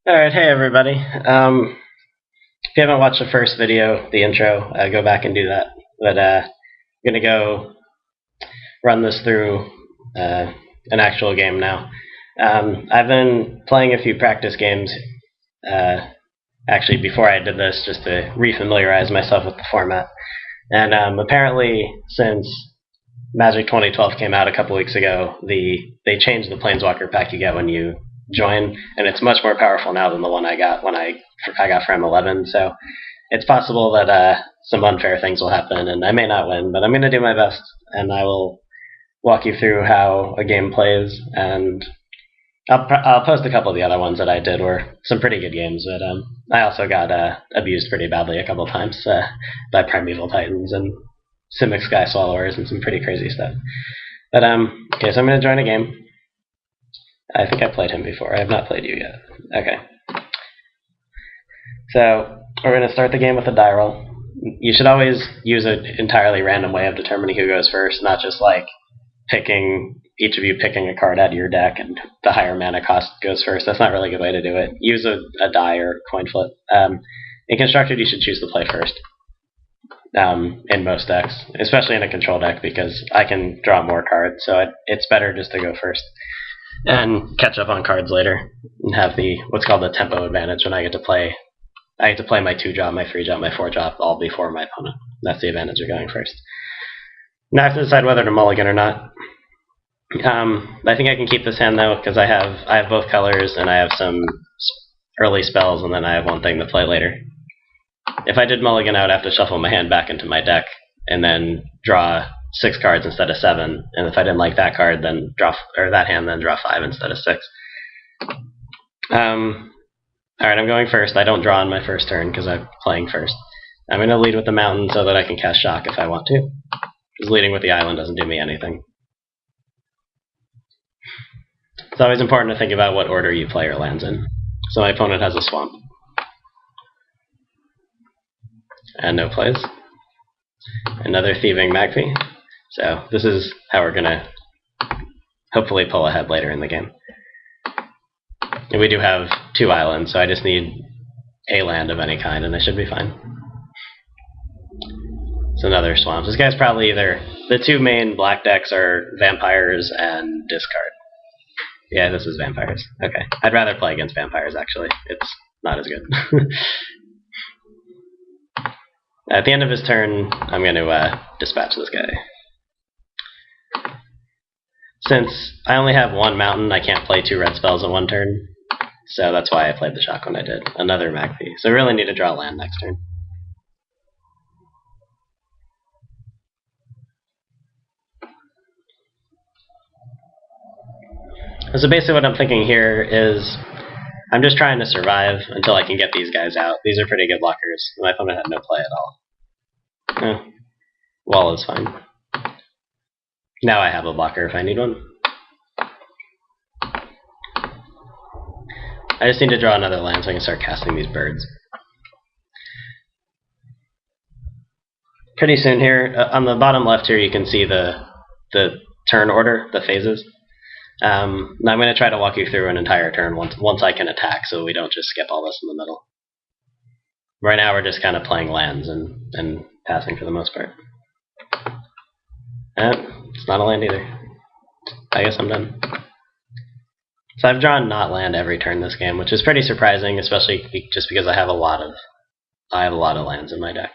Alright, hey everybody. If you haven't watched the first video, the intro, go back and do that. But I'm going to go run this through an actual game now. I've been playing a few practice games actually before I did this just to refamiliarize myself with the format. And apparently, since Magic 2012 came out a couple weeks ago, they changed the Planeswalker pack you get when you join, and it's much more powerful now than the one I got when I got from 11. So it's possible that some unfair things will happen, and I may not win, but I'm going to do my best, and I will walk you through how a game plays, and I'll post a couple of the other ones that I did were some pretty good games, but I also got abused pretty badly a couple of times by Primeval Titans and Simic Sky Swallowers and some pretty crazy stuff. But okay, so I'm going to join a game. I think I played him before. I have not played you yet. Okay. So we're going to start the game with a die roll. You should always use an entirely random way of determining who goes first, not just like each of you picking a card out of your deck and the higher mana cost goes first. That's not really a good way to do it. Use a die or coin flip. In Constructed, you should choose to play first in most decks, especially in a control deck, because I can draw more cards, so it's better just to go first and catch up on cards later and have what's called the tempo advantage when I get to play. I get to play my 2-drop, my 3-drop, my 4-drop all before my opponent. That's the advantage of going first. Now I have to decide whether to mulligan or not. I think I can keep this hand though, because I have both colors and I have some early spells, and then I have one thing to play later. If I did mulligan, I would have to shuffle my hand back into my deck and then draw 6 cards instead of 7. And if I didn't like that card, then draw then draw 5 instead of 6. Alright, I'm going first. I don't draw on my first turn because I'm playing first. I'm going to lead with the mountain so that I can cast Shock if I want to, because leading with the island doesn't do me anything. It's always important to think about what order you play your lands in. So my opponent has a swamp. And no plays. Another Thieving Magpie. So this is how we're going to hopefully pull ahead later in the game. And we do have 2 islands, so I just need a land of any kind, and I should be fine. It's another swamp. This guy's probably either... The 2 main black decks are Vampires and Discard. Yeah, this is Vampires. Okay. I'd rather play against Vampires, actually. It's not as good. At the end of his turn, I'm going to dispatch this guy. Since I only have 1 mountain, I can't play 2 red spells in 1 turn. So that's why I played the Shock when I did. Another Magpie. So I really need to draw land next turn. So basically what I'm thinking here is I'm just trying to survive until I can get these guys out. These are pretty good blockers. My opponent had no play at all. Wall is fine. Now I have a blocker if I need one. I just need to draw another land so I can start casting these birds. Pretty soon here, on the bottom left here, you can see the turn order, the phases. Now I'm going to try to walk you through an entire turn once I can attack, so we don't just skip all this in the middle. Right now we're just kind of playing lands and passing for the most part. It's not a land either. I guess I'm done. So I've drawn not land every turn this game, which is pretty surprising, especially just because I have a lot of lands in my deck.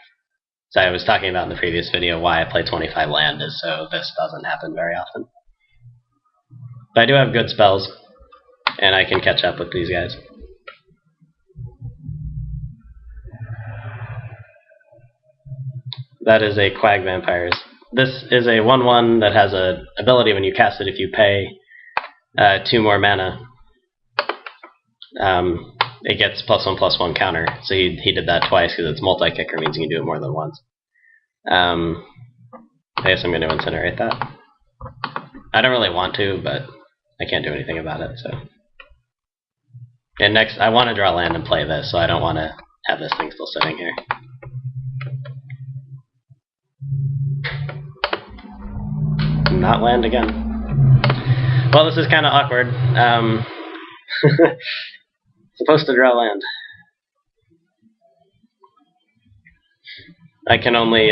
So I was talking about in the previous video why I play 25 land is so this doesn't happen very often. But I do have good spells, and I can catch up with these guys. That is a Quag Vampires. This is a 1/1 that has an ability when you cast it if you pay 2 more mana. It gets +1/+1 counter. So he did that twice because it's multi-kicker, means you can do it more than once. I guess I'm going to incinerate that. I don't really want to, but I can't do anything about it. So, and next, I want to draw land and play this, so I don't want to have this thing still sitting here. Not land again. Well, this is kind of awkward. Supposed to draw land. I can only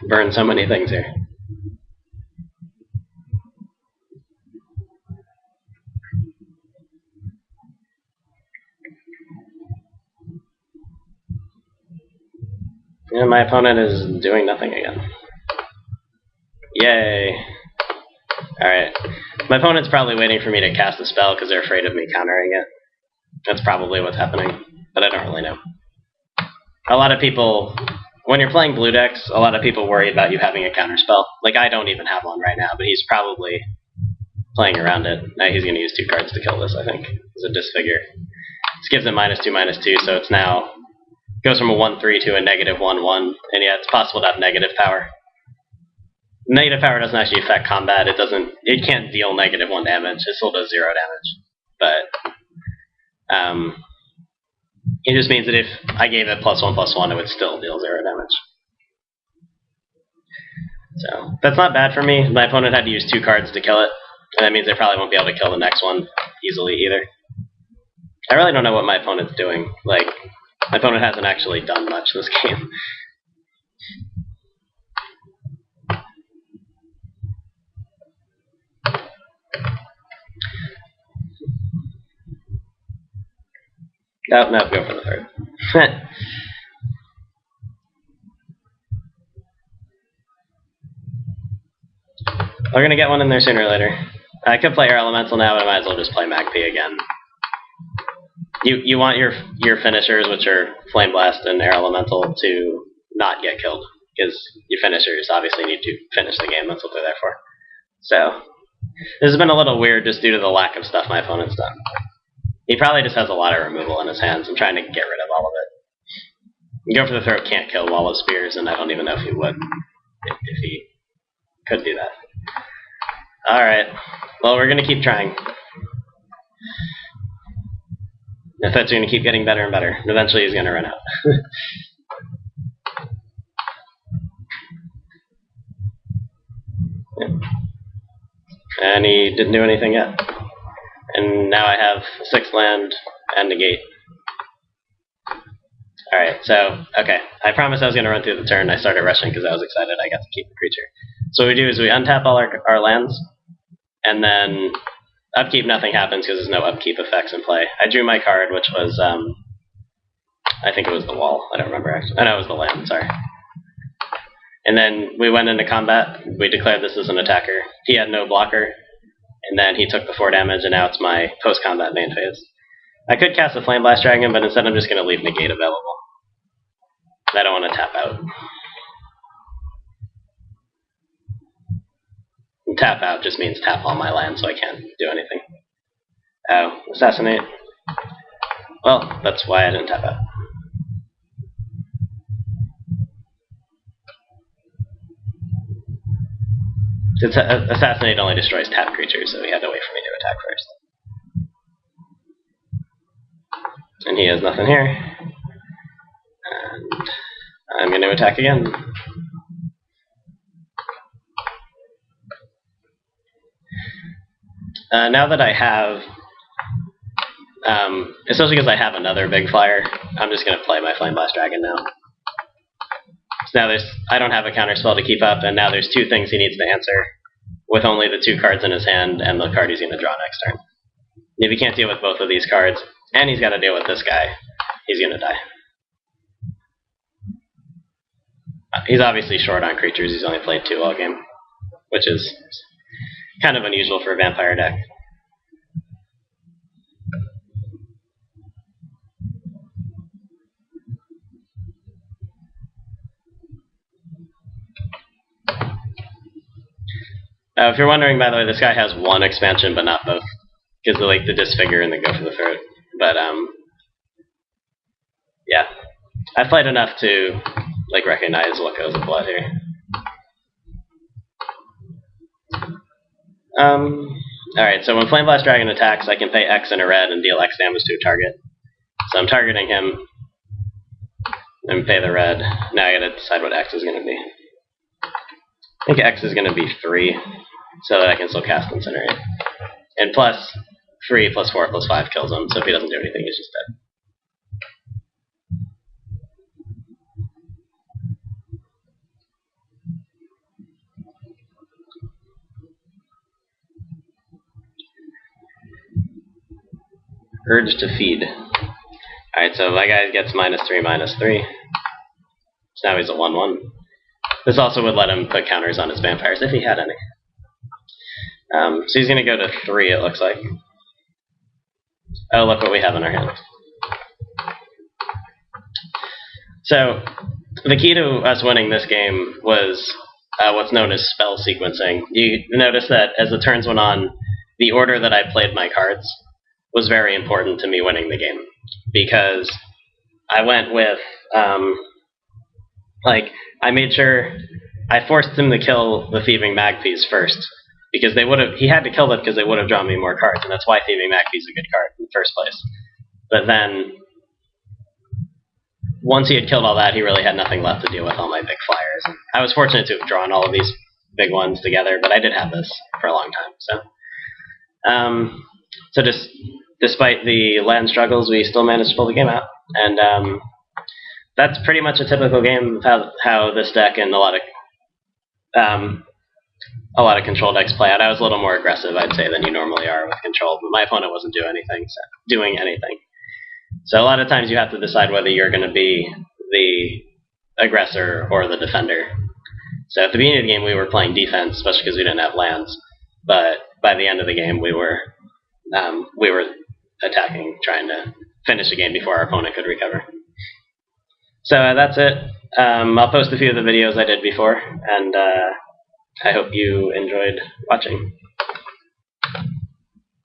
burn so many things here. And my opponent is doing nothing again. Yay. Alright. My opponent's probably waiting for me to cast a spell because they're afraid of me countering it. That's probably what's happening, but I don't really know. A lot of people, when you're playing blue decks, a lot of people worry about you having a counter spell. Like, I don't even have one right now, but he's probably playing around it. Now he's going to use 2 cards to kill this, I think. It's a disfigure. This gives it -2/-2, so it's now goes from a 1/3 to a -1/1, and yeah, it's possible to have negative power. Negative power doesn't actually affect combat. It can't deal -1 damage. It still does 0 damage, but it just means that if I gave it +1/+1, it would still deal 0 damage. So that's not bad for me. My opponent had to use 2 cards to kill it, and that means they probably won't be able to kill the next one easily either. I really don't know what my opponent's doing. Like, my opponent hasn't actually done much this game. No, go for the 3rd. We're going to get one in there sooner or later. I could play Air Elemental now, but I might as well just play Magpie again. You want your finishers, which are Flame Blast and Air Elemental, to not get killed, because your finishers obviously need to finish the game. That's what they're there for. So, this has been a little weird just due to the lack of stuff my opponent's done. He probably just has a lot of removal in his hands. I'm trying to get rid of all of it. Go for the Throat can't kill Wall of Spears, and I don't even know if he would, if he could do that. Alright, well, we're going to keep trying. The threats are going to keep getting better and better, and eventually he's going to run out. Yeah. And he didn't do anything yet. And now I have 6 land and negate. Alright, so, okay. I promised I was going to run through the turn. I started rushing because I was excited I got to keep the creature. So what we do is we untap all our lands, and then upkeep, nothing happens because there's no upkeep effects in play. I drew my card, which was, I think it was the wall. I don't remember actually. Oh, no, it was the land, sorry. And then we went into combat. We declared this as an attacker. He had no blocker. And then he took the 4 damage, and now it's my post-combat main phase. I could cast a Flame Blast Dragon, but instead I'm just going to leave negate available. I don't want to tap out. And tap out just means tap all my lands, so I can't do anything. Oh, assassinate. Well, that's why I didn't tap out. Assassinate only destroys tap creatures, so he had to wait for me to attack first. And he has nothing here. And I'm going to attack again. Now that I have, especially because I have another big flyer, I'm just going to play my Flame Blast Dragon now. So now I don't have a counter spell to keep up, and now there's 2 things he needs to answer with only the 2 cards in his hand and the card he's going to draw next turn. If he can't deal with both of these cards, and he's got to deal with this guy, he's going to die. He's obviously short on creatures. He's only played 2 all game, which is kind of unusual for a vampire deck. If you're wondering, by the way, this guy has 1 expansion, but not both, because they like the disfigure and the go for the throat. But yeah, I've played enough to like recognize what goes with blood here. Alright, so when Flame Blast Dragon attacks, I can pay X in a red and deal X damage to a target. So I'm targeting him and pay the red. Now I gotta decide what X is going to be. I think X is going to be 3, so that I can still cast Incinerate. And plus, 3 plus 4 plus 5 kills him, so if he doesn't do anything, he's just dead. Urge to feed. Alright, so my guy gets -3/-3. So now he's a 1/1. This also would let him put counters on his vampires if he had any. So he's going to go to 3, it looks like. Oh, look what we have in our hand. So the key to us winning this game was what's known as spell sequencing. You notice that as the turns went on, the order that I played my cards was very important to me winning the game. Because I went with, I made sure I forced him to kill the Thieving Magpies first. Because he had to kill them because they would have drawn me more cards, and that's why Thieving Magpie is a good card in the first place. But then, once he had killed all that, he really had nothing left to deal with all my big flyers. And I was fortunate to have drawn all of these big ones together, but I did have this for a long time. So just despite the land struggles, we still managed to pull the game out, and that's pretty much a typical game of how this deck and a lot of control decks play out. I was a little more aggressive, I'd say, than you normally are with control, but my opponent wasn't doing anything. So a lot of times you have to decide whether you're going to be the aggressor or the defender. So at the beginning of the game, we were playing defense, especially because we didn't have lands. But by the end of the game, we were attacking, trying to finish the game before our opponent could recover. So that's it. I'll post a few of the videos I did before, and I hope you enjoyed watching.